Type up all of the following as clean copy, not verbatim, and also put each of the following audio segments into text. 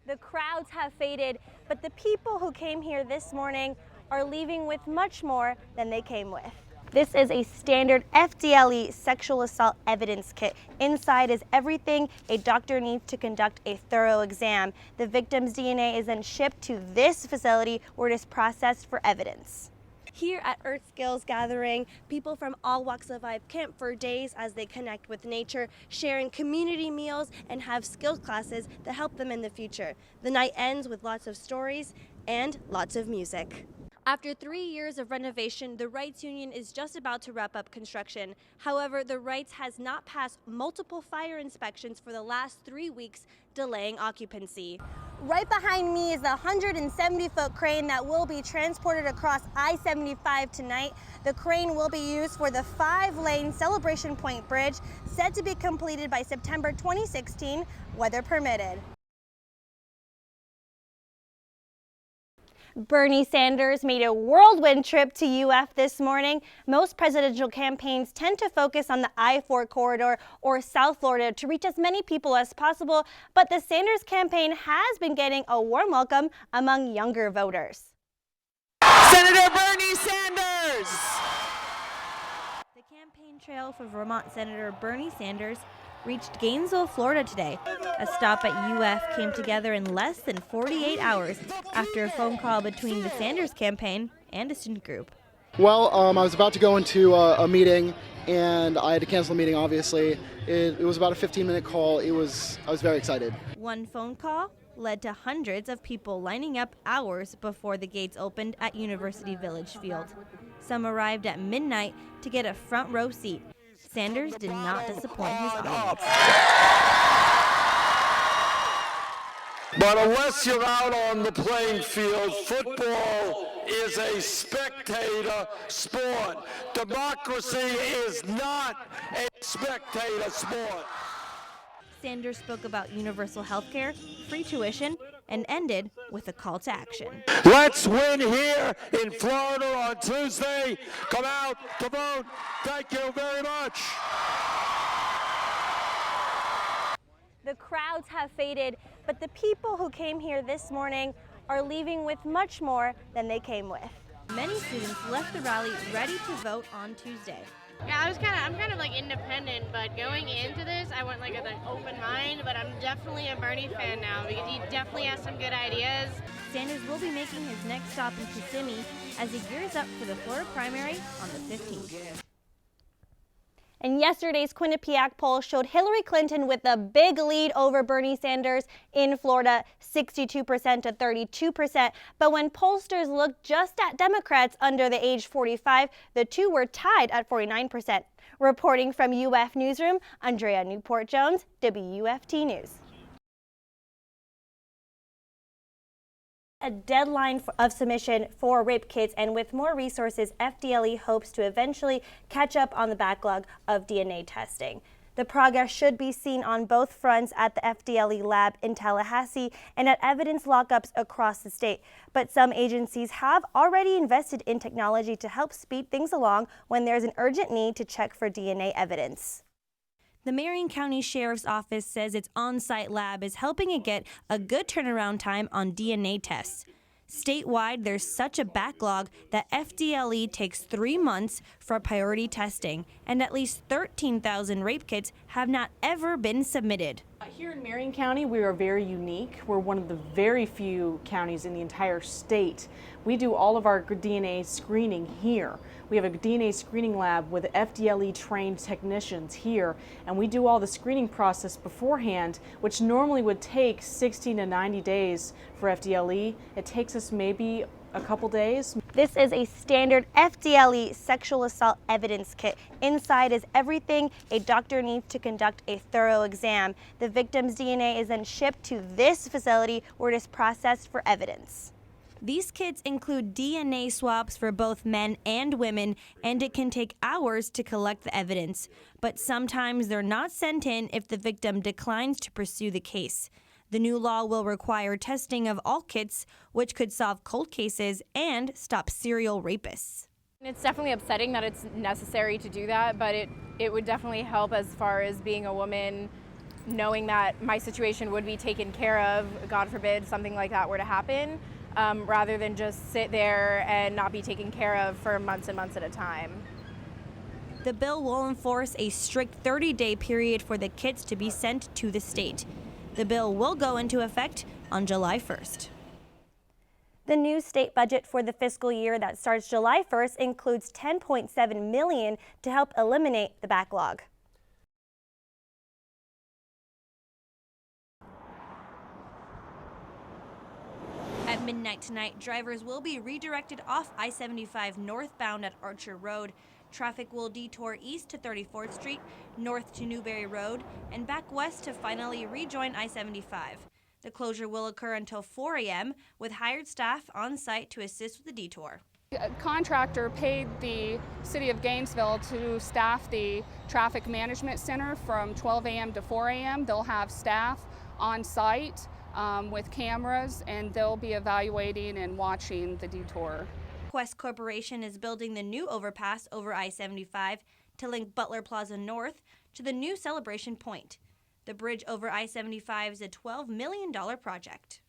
The crowds have faded, but the people who came here this morning are leaving with much more than they came with. This is a standard FDLE sexual assault evidence kit. Inside is everything a doctor needs to conduct a thorough exam. The victim's DNA is then shipped to this facility where it is processed for evidence. Here at Earth Skills Gathering, people from all walks of life camp for days as they connect with nature, sharing community meals and have skills classes that help them in the future. The night ends with lots of stories and lots of music. After 3 years of renovation, the Rights Union is just about to wrap up construction. However, the Rights has not passed multiple fire inspections for the last 3 weeks, delaying occupancy. Right behind me is the 170-foot crane that will be transported across I-75 tonight. The crane will be used for the 5-lane Celebration Point Bridge, set to be completed by September 2016, weather permitted. Bernie Sanders made a whirlwind trip to UF this morning. Most presidential campaigns tend to focus on the I-4 corridor or South Florida to reach as many people as possible, but the Sanders campaign has been getting a warm welcome among younger voters. Senator Bernie Sanders! The campaign trail for Vermont Senator Bernie Sanders reached Gainesville, Florida today. A stop at UF came together in less than 48 hours after a phone call between the Sanders campaign and a student group. Well, I was about to go into a meeting and I had to cancel the meeting, obviously. It was about a 15-minute call. I was very excited. One phone call led to hundreds of people lining up hours before the gates opened at University Village Field. Some arrived at midnight to get a front row seat. Sanders did not disappoint his audience. But unless you're out on the playing field, football is a spectator sport. Democracy is not a spectator sport. Sanders spoke about universal health care, free tuition, and ended with a call to action. Let's win here in Florida on Tuesday. Come out to vote. Thank you very much. The crowds have faded, but the people who came here this morning are leaving with much more than they came with. Many students left the rally ready to vote on Tuesday. Yeah, I'm kind of like independent, but going into this, I went like with an open mind, but I'm definitely a Bernie fan now because he definitely has some good ideas. Sanders will be making his next stop in Kissimmee as he gears up for the Florida primary on the 15th. And yesterday's Quinnipiac poll showed Hillary Clinton with a big lead over Bernie Sanders in Florida, 62% to 32%. But when pollsters looked just at Democrats under the age 45, the two were tied at 49%. Reporting from UF Newsroom, Andrea Newport-Jones, WUFT News. A deadline of submission for rape kits, and with more resources, FDLE hopes to eventually catch up on the backlog of DNA testing. The progress should be seen on both fronts at the FDLE lab in Tallahassee and at evidence lockups across the state. But some agencies have already invested in technology to help speed things along when there's an urgent need to check for DNA evidence. The Marion County Sheriff's Office says its on-site lab is helping it get a good turnaround time on DNA tests. Statewide, there's such a backlog that FDLE takes 3 months for priority testing, and at least 13,000 rape kits have not ever been submitted. Here in Marion County, we are very unique. We're one of the very few counties in the entire state. We do all of our DNA screening here. We have a DNA screening lab with FDLE trained technicians here, and we do all the screening process beforehand, which normally would take 60 to 90 days for FDLE. It takes us maybe a couple days. This is a standard FDLE sexual assault evidence kit. Inside is everything a doctor needs to conduct a thorough exam. The victim's DNA is then shipped to this facility where it is processed for evidence. These kits include DNA swabs for both men and women, and it can take hours to collect the evidence. But sometimes they're not sent in if the victim declines to pursue the case. The new law will require testing of all kits, which could solve cold cases and stop serial rapists. It's definitely upsetting that it's necessary to do that, but it would definitely help as far as being a woman knowing that my situation would be taken care of, God forbid something like that were to happen, rather than just sit there and not be taken care of for months and months at a time. The bill will enforce a strict 30-day period for the kits to be sent to the state. The bill will go into effect on July 1st. The new state budget for the fiscal year that starts July 1st includes $10.7 million to help eliminate the backlog. At midnight tonight, drivers will be redirected off I-75 northbound at Archer Road. Traffic will detour east to 34th Street, north to Newberry Road, and back west to finally rejoin I-75. The closure will occur until 4 a.m. with hired staff on site to assist with the detour. A contractor paid the city of Gainesville to staff the traffic management center from 12 a.m. to 4 a.m. They'll have staff on site with cameras, and they'll be evaluating and watching the detour. Quest Corporation is building the new overpass over I-75 to link Butler Plaza North to the new Celebration Point. The bridge over I-75 is a $12 million project.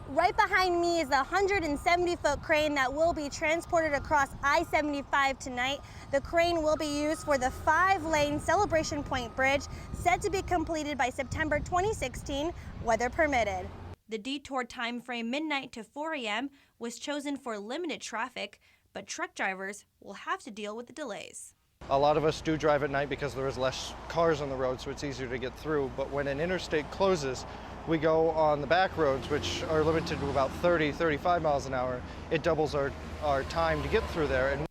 Right behind me is the 170-foot crane that will be transported across I-75 tonight. The crane will be used for the 5-lane Celebration Point Bridge, set to be completed by September 2016, weather permitted. The detour time frame, midnight to 4 a.m., was chosen for limited traffic, but truck drivers will have to deal with the delays. A lot of us do drive at night because there is less cars on the road, so it's easier to get through. But when an interstate closes, we go on the back roads, which are limited to about 30, 35 miles an hour. It doubles our time to get through there. And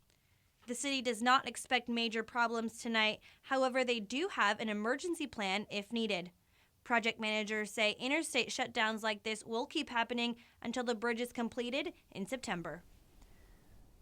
the city does not expect major problems tonight. However, they do have an emergency plan if needed. Project managers say interstate shutdowns like this will keep happening until the bridge is completed in September.